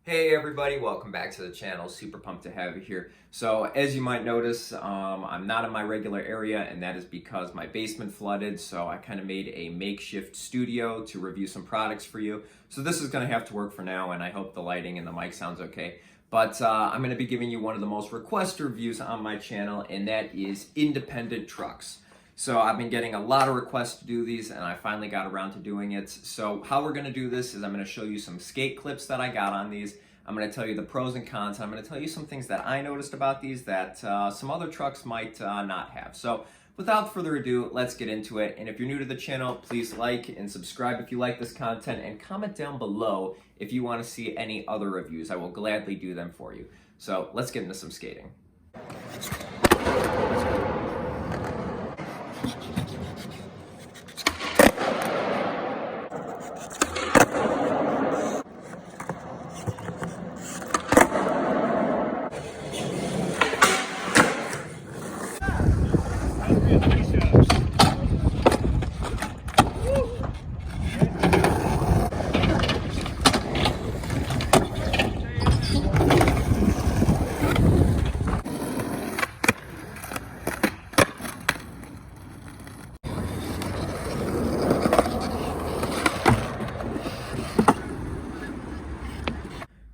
Hey everybody, welcome back to the channel. Super pumped to have you here. So as you might notice, I'm not in my regular area, and that is because my basement flooded, so I kind of made a makeshift studio to review some products for you. So this is going to have to work for now, and I hope the lighting and the mic sounds okay. But I'm going to be giving you one of the most requested reviews on my channel, and that is independent trucks. So I've been getting a lot of requests to do these, and I finally got around to doing it. So how we're gonna do this is I'm gonna show you some skate clips that I got on these. I'm gonna tell you the pros and cons, and I'm gonna tell you some things that I noticed about these that some other trucks might not have. So without further ado, let's get into it. And if you're new to the channel, please like and subscribe if you like this content, and comment down below if you wanna see any other reviews. I will gladly do them for you. So let's get into some skating.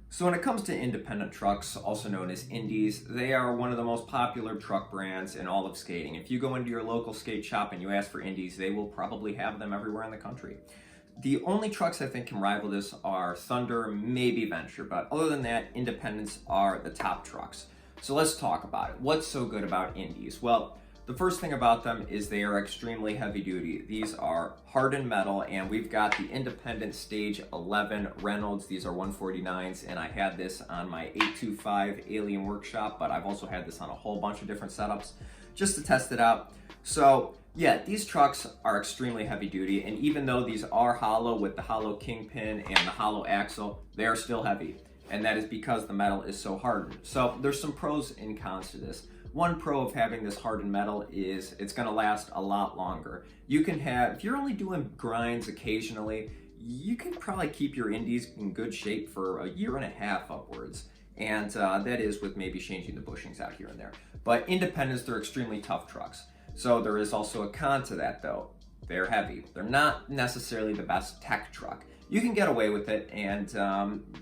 So when it comes to independent trucks, also known as indies, they are one of the most popular truck brands in all of skating. If you go into your local skate shop and you ask for indies, they will probably have them everywhere in the country. The only trucks I think can rival this are Thunder, maybe Venture, but other than that, independents are the top trucks. So let's talk about it. What's so good about indies? Well, the first thing about them is they are extremely heavy duty. These are hardened metal, and we've got the Independent Stage 11 Reynolds. These are 149s, and I had this on my 825 Alien Workshop, but I've also had this on a whole bunch of different setups just to test it out. So yeah, these trucks are extremely heavy duty, and even though these are hollow with the hollow kingpin and the hollow axle, they are still heavy, and that is because the metal is so hardened. So there's some pros and cons to this. One pro of having this hardened metal is it's going to last a lot longer. You can have, if you're only doing grinds occasionally, you can probably keep your indies in good shape for a year and a half upwards. And that is with maybe changing the bushings out here and there. But independents, they're extremely tough trucks. So there is also a con to that though. They're heavy. They're not necessarily the best tech truck. You can get away with it, and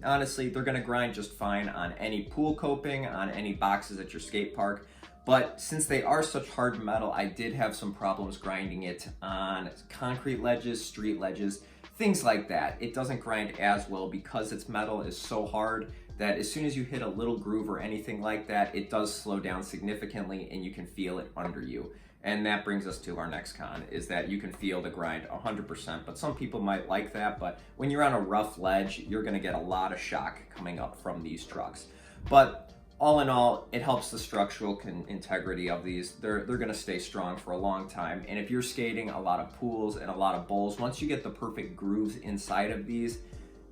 honestly, they're going to grind just fine on any pool coping, on any boxes at your skate park. But since they are such hard metal, I did have some problems grinding it on concrete ledges, street ledges, things like that. It doesn't grind as well because its metal is so hard that as soon as you hit a little groove or anything like that, it does slow down significantly and you can feel it under you. And that brings us to our next con, is that you can feel the grind 100%, but some people might like that, but when you're on a rough ledge, you're gonna get a lot of shock coming up from these trucks. But all in all, it helps the structural integrity of these. They're gonna stay strong for a long time. And if you're skating a lot of pools and a lot of bowls, once you get the perfect grooves inside of these,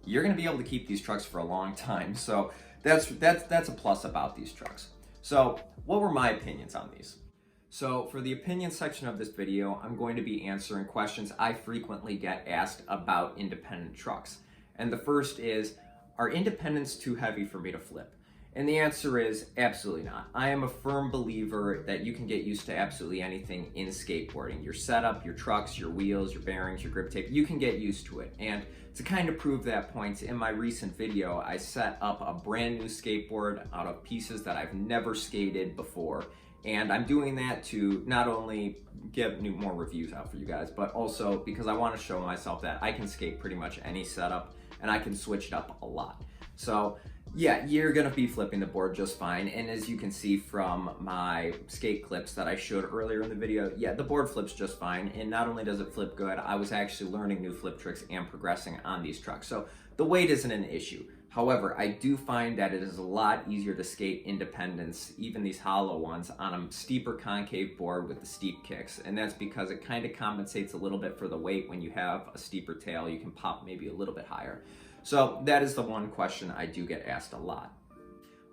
you're gonna be able to keep these trucks for a long time. So that's a plus about these trucks. So what were my opinions on these? So for the opinion section of this video, I'm going to be answering questions I frequently get asked about independent trucks. And the first is, are independents too heavy for me to flip? And the answer is absolutely not. I am a firm believer that you can get used to absolutely anything in skateboarding. Your setup, your trucks, your wheels, your bearings, your grip tape, you can get used to it. And to kind of prove that point, in my recent video, I set up a brand new skateboard out of pieces that I've never skated before. And I'm doing that to not only get more reviews out for you guys, but also because I want to show myself that I can skate pretty much any setup and I can switch it up a lot. So yeah, you're gonna be flipping the board just fine. And as you can see from my skate clips that I showed earlier in the video, yeah, the board flips just fine. And not only does it flip good, I was actually learning new flip tricks and progressing on these trucks. So the weight isn't an issue. However, I do find that it is a lot easier to skate independents, even these hollow ones, on a steeper concave board with the steep kicks. And that's because it kind of compensates a little bit for the weight. When you have a steeper tail, you can pop maybe a little bit higher. So that is the one question I do get asked a lot.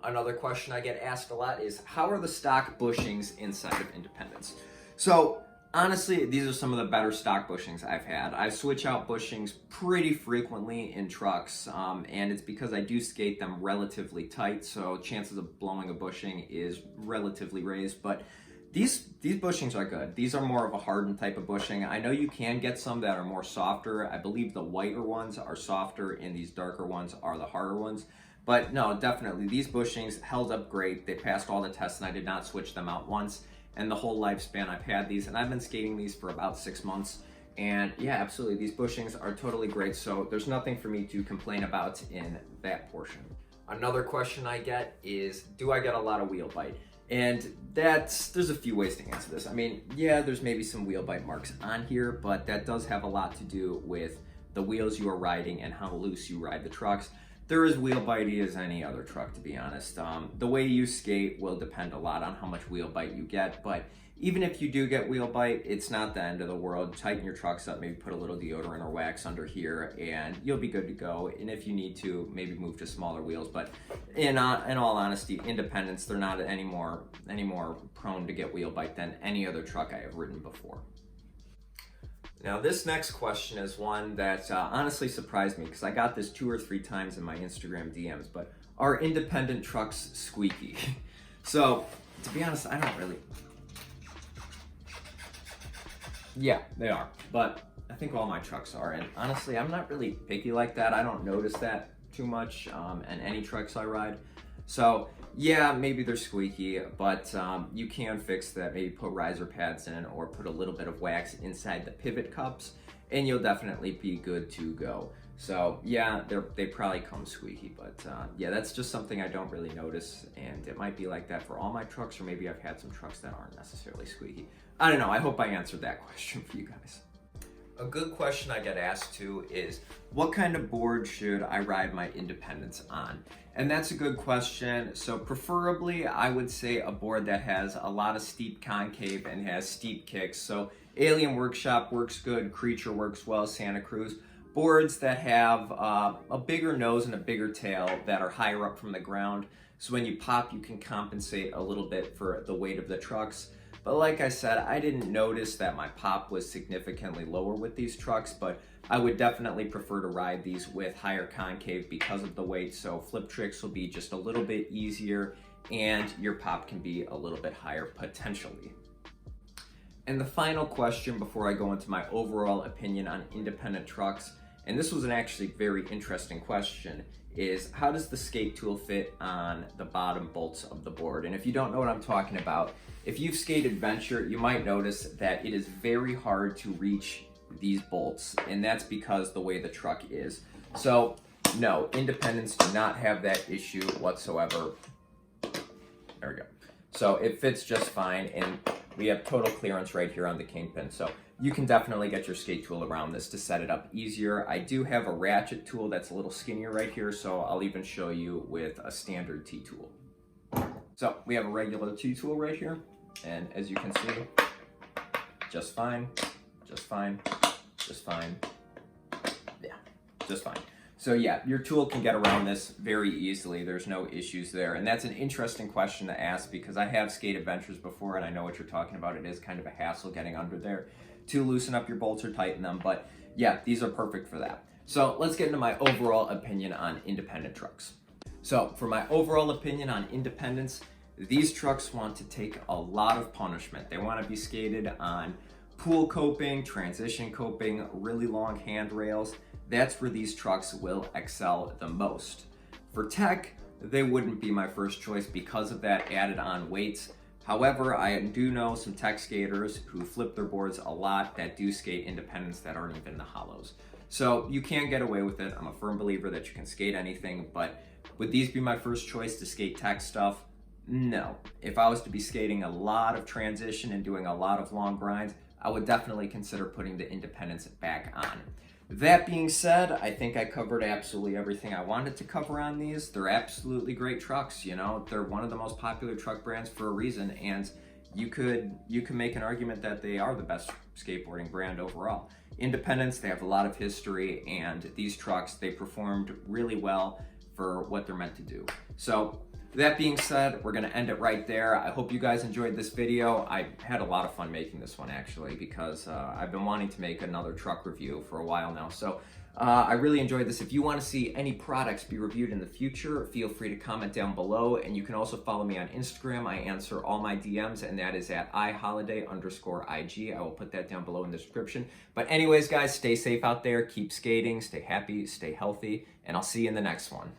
Another question I get asked a lot is, how are the stock bushings inside of independents? So Honestly, these are some of the better stock bushings I've had. I switch out bushings pretty frequently in trucks, and it's because I do skate them relatively tight, so chances of blowing a bushing is relatively raised, but these bushings are good. These are more of a hardened type of bushing. I know you can get some that are more softer. I believe the whiter ones are softer and these darker ones are the harder ones. But no, definitely, these bushings held up great. They passed all the tests and I did not switch them out once. And the whole lifespan I've had these, and I've been skating these for about 6 months. And yeah, absolutely, these bushings are totally great. So there's nothing for me to complain about in that portion. Another question I get is, do I get a lot of wheel bite? And there's a few ways to answer this. I mean, yeah, there's maybe some wheel bite marks on here, but that does have a lot to do with the wheels you are riding and how loose you ride the trucks. They're as wheel bitey as any other truck, to be honest. The way you skate will depend a lot on how much wheel bite you get, but even if you do get wheel bite, it's not the end of the world. Tighten your trucks up, maybe put a little deodorant or wax under here, and you'll be good to go. And if you need to, maybe move to smaller wheels. But in all honesty, Independence, they're not any more prone to get wheel bite than any other truck I have ridden before. Now, this next question is one that honestly surprised me because I got this 2 or 3 times in my Instagram DMs, but are independent trucks squeaky? So, to be honest, I don't really... Yeah, they are, but I think all my trucks are, and honestly, I'm not really picky like that. I don't notice that too much in any trucks I ride. So yeah, maybe they're squeaky, but you can fix that. Maybe put riser pads in or put a little bit of wax inside the pivot cups and you'll definitely be good to go. So yeah, they probably come squeaky, but yeah, that's just something I don't really notice, and it might be like that for all my trucks, or maybe I've had some trucks that aren't necessarily squeaky. I don't know, I hope I answered that question for you guys. A good question I get asked too is, what kind of board should I ride my Independence on? And that's a good question. So preferably, I would say a board that has a lot of steep concave and has steep kicks. So Alien Workshop works good, Creature works well, Santa Cruz. Boards that have a bigger nose and a bigger tail that are higher up from the ground. So when you pop, you can compensate a little bit for the weight of the trucks. But like I said, I didn't notice that my pop was significantly lower with these trucks, but I would definitely prefer to ride these with higher concave because of the weight. So flip tricks will be just a little bit easier and your pop can be a little bit higher potentially. And the final question before I go into my overall opinion on independent trucks, and this was an actually very interesting question, is how does the skate tool fit on the bottom bolts of the board? And if you don't know what I'm talking about, if you've skated Venture, you might notice that it is very hard to reach these bolts, and that's because the way the truck is. So no, Independents do not have that issue whatsoever. There we go. So it fits just fine, and we have total clearance right here on the kingpin. So you can definitely get your skate tool around this to set it up easier. I do have a ratchet tool that's a little skinnier right here, so I'll even show you with a standard T-tool. So we have a regular T-tool right here, and as you can see, just fine, just fine, just fine, yeah, just fine. So yeah, your tool can get around this very easily. There's no issues there. And that's an interesting question to ask because I have skated Ventures before and I know what you're talking about. It is kind of a hassle getting under there to loosen up your bolts or tighten them. But yeah, these are perfect for that. So let's get into my overall opinion on independent trucks. So for my overall opinion on Independence, these trucks want to take a lot of punishment. They want to be skated on pool coping, transition coping, really long handrails. That's where these trucks will excel the most. For tech, they wouldn't be my first choice because of that added on weights. However, I do know some tech skaters who flip their boards a lot that do skate Independents that aren't even the hollows. So you can get away with it. I'm a firm believer that you can skate anything, but would these be my first choice to skate tech stuff? No. If I was to be skating a lot of transition and doing a lot of long grinds, I would definitely consider putting the Independents back on. That being said, I think I covered absolutely everything I wanted to cover on these. They're absolutely great trucks, you know. They're one of the most popular truck brands for a reason, and you could make an argument that they are the best skateboarding brand overall. Independents, they have a lot of history, and these trucks, they performed really well for what they're meant to do. So That being said, we're going to end it right there. I hope you guys enjoyed this video. I had a lot of fun making this one, actually, because I've been wanting to make another truck review for a while now. So I really enjoyed this. If you want to see any products be reviewed in the future, feel free to comment down below. And you can also follow me on Instagram. I answer all my DMs, and that is at iholiday_IG. I will put that down below in the description. But anyways, guys, stay safe out there. Keep skating. Stay happy. Stay healthy. And I'll see you in the next one.